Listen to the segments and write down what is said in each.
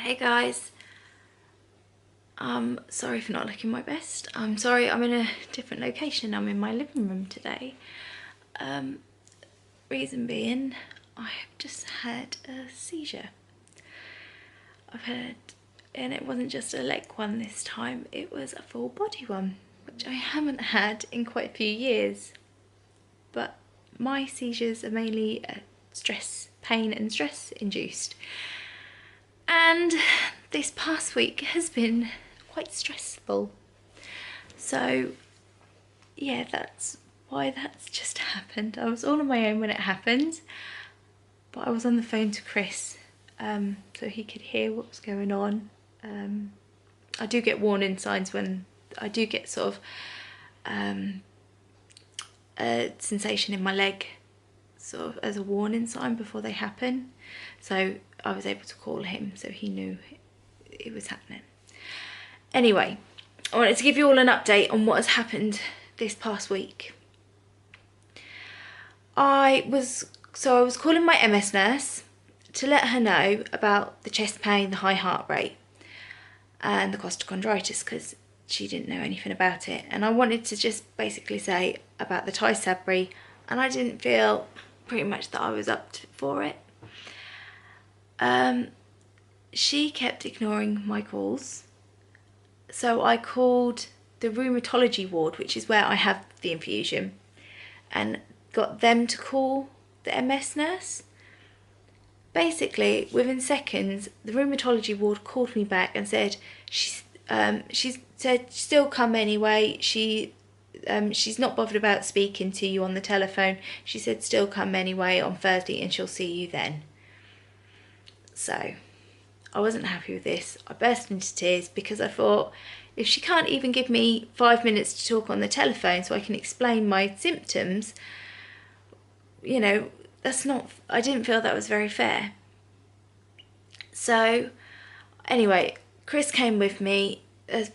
Hey guys, sorry for not looking my best. I'm sorry I'm in a different location. I'm in my living room today. Reason being, I have just had a seizure. And it wasn't just a leg one this time, it was a full body one, which I haven't had in quite a few years. But my seizures are mainly pain and stress induced. And this past week has been quite stressful. So yeah, that's why that's just happened. I was all on my own when it happened, but I was on the phone to Chris so he could hear what was going on. I do get warning signs when I do get sort of a sensation in my leg, sort of as a warning sign before they happen. So I was able to call him so he knew it was happening. Anyway, I wanted to give you all an update on what has happened this past week. I was calling my MS nurse to let her know about the chest pain, the high heart rate and the costochondritis, because she didn't know anything about it. And I wanted to just basically say about the Tysabri, and I didn't feel pretty much that I was up for it. She kept ignoring my calls. So I called the rheumatology ward, which is where I have the infusion, and got them to call the MS nurse. Basically, within seconds, the rheumatology ward called me back and said she said still come anyway. She's not bothered about speaking to you on the telephone. She said still come anyway on Thursday and she'll see you then. So I wasn't happy with this. I burst into tears because I thought, if she can't even give me 5 minutes to talk on the telephone so I can explain my symptoms, you know, I didn't feel that was very fair. So anyway, Chris came with me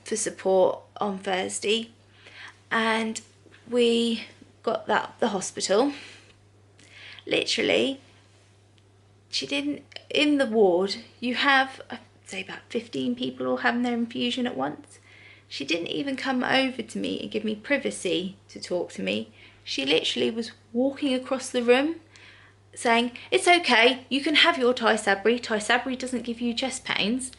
for support on Thursday, and we got the hospital. Literally, in the ward, you have, I'd say about 15 people all having their infusion at once. She didn't even come over to me and give me privacy to talk to me. She literally was walking across the room saying, it's okay, you can have your Tysabri. Tysabri doesn't give you chest pains.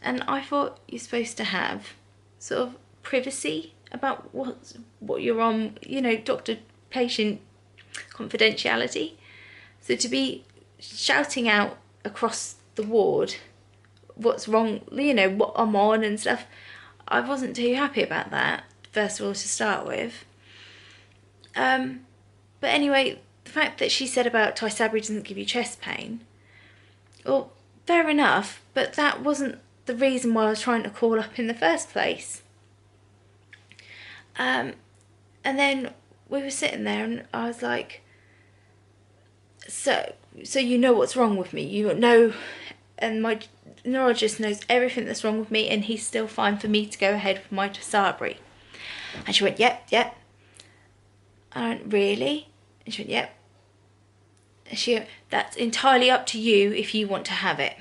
And I thought you're supposed to have sort of privacy about what you're on, you know, doctor-patient confidentiality. So to be shouting out across the ward what's wrong, you know, what I'm on and stuff, I wasn't too happy about that, first of all, to start with. But anyway, the fact that she said about Tysabri doesn't give you chest pain, well, fair enough, but that wasn't the reason why I was trying to call up in the first place. And then we were sitting there and I was like, so you know what's wrong with me, you know, and my neurologist knows everything that's wrong with me and he's still fine for me to go ahead with my Tysabri. And she went, yep. I went, really? And she went, yep. And she went, that's entirely up to you if you want to have it.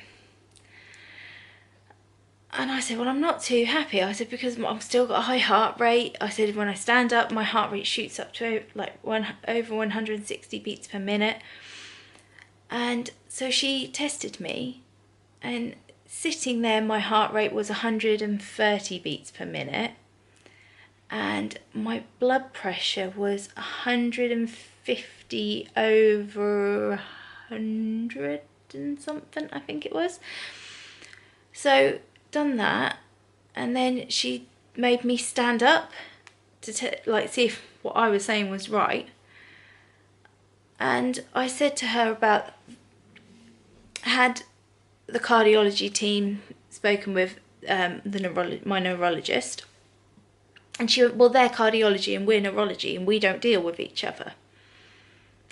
And I said, well, I'm not too happy. I said, because I've still got a high heart rate. I said, when I stand up, my heart rate shoots up to like over 160 beats per minute. And so she tested me, and sitting there, my heart rate was 130 beats per minute. And my blood pressure was 150 over 100 and something, I think it was. So done that, and then she made me stand up to see if what I was saying was right. And I said to her about, had the cardiology team spoken with my neurologist? And she went, well, they're cardiology and we're neurology and we don't deal with each other.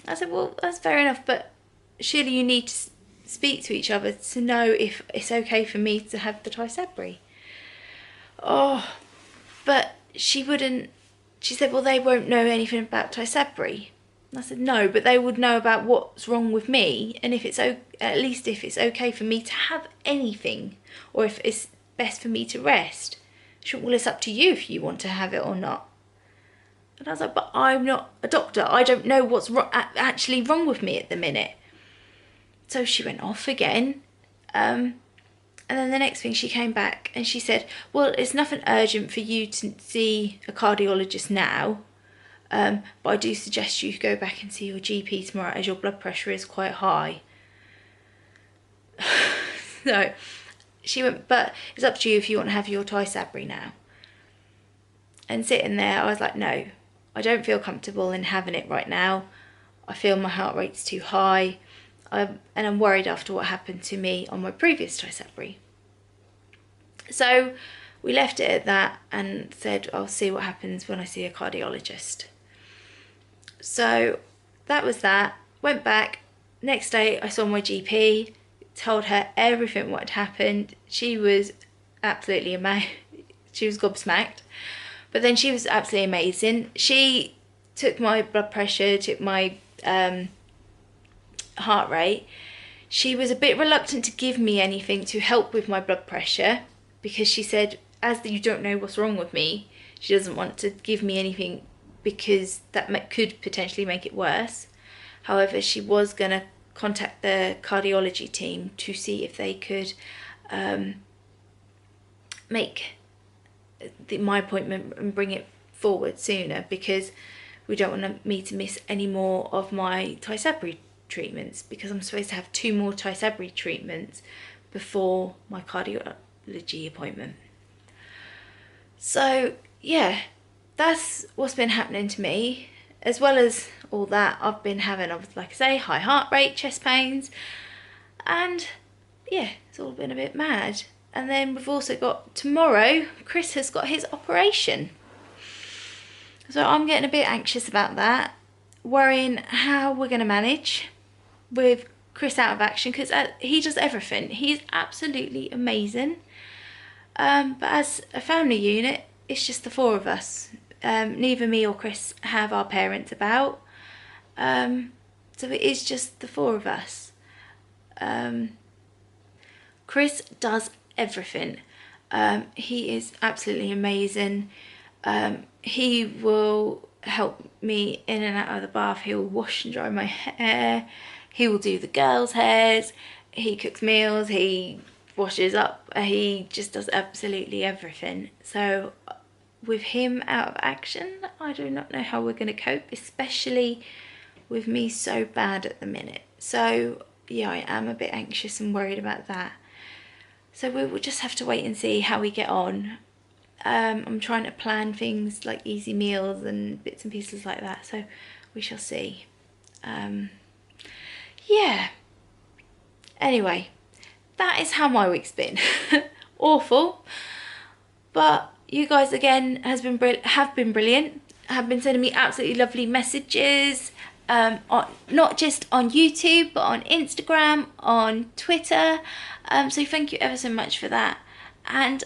I said, well, that's fair enough, but surely you need to speak to each other to know if it's okay for me to have the Tysabri. Oh, but she wouldn't. She said, well, they won't know anything about Tysabri. And I said, no, but they would know about what's wrong with me, and if it's at least if it's okay for me to have anything, or if it's best for me to rest. She went, well, it's up to you if you want to have it or not. And I was like, but I'm not a doctor. I don't know what's actually wrong with me at the minute. So she went off again. And then the next thing she came back and she said, well, it's nothing urgent for you to see a cardiologist now. But I do suggest you go back and see your GP tomorrow as your blood pressure is quite high. So she went, but it's up to you if you want to have your Tysabri now. And sitting there, I was like, no, I don't feel comfortable in having it right now. I feel my heart rate's too high. And I'm worried after what happened to me on my previous Tysabri. So we left it at that and said, I'll see what happens when I see a cardiologist. So that was that. Went back. Next day I saw my GP, told her everything what had happened. She was absolutely amazing. She was gobsmacked. But then she was absolutely amazing. She took my blood pressure, took my heart rate. She was a bit reluctant to give me anything to help with my blood pressure because she said, as you don't know what's wrong with me, she doesn't want to give me anything because that could potentially make it worse. However, she was going to contact the cardiology team to see if they could make my appointment and bring it forward sooner, because we don't want me to miss any more of my Tysabri treatments, because I'm supposed to have 2 more Tysabri treatments before my cardiology appointment. So yeah, that's what's been happening to me. As well as all that, I've been having, like I say, high heart rate, chest pains, and yeah, it's all been a bit mad. And then we've also got tomorrow, Chris has got his operation. So I'm getting a bit anxious about that, worrying how we're going to manage with Chris out of action, because he does everything. He's absolutely amazing. But as a family unit, it's just the 4 of us. Neither me or Chris have our parents about. So it is just the 4 of us. Chris does everything. He is absolutely amazing. He will help me in and out of the bath. He will wash and dry my hair. He will do the girls' hairs. He cooks meals. He washes up. He just does absolutely everything. So with him out of action, I do not know how we're going to cope, especially with me so bad at the minute. So yeah, I am a bit anxious and worried about that. So we will just have to wait and see how we get on. I'm trying to plan things like easy meals and bits and pieces like that, so we shall see. Yeah. Anyway, that is how my week's been. Awful. But you guys again have been brilliant. Have been sending me absolutely lovely messages. Not just on YouTube, but on Instagram, on Twitter. So thank you ever so much for that. And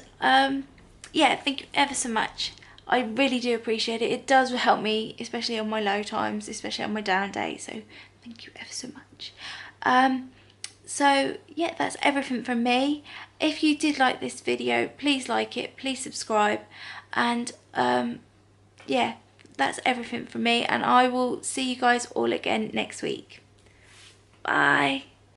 yeah, thank you ever so much. I really do appreciate it. It does help me, especially on my low times, especially on my down days. So thank you ever so much. So yeah, that's everything from me. If you did like this video, please like it, please subscribe, and yeah, that's everything from me, and I will see you guys all again next week. Bye.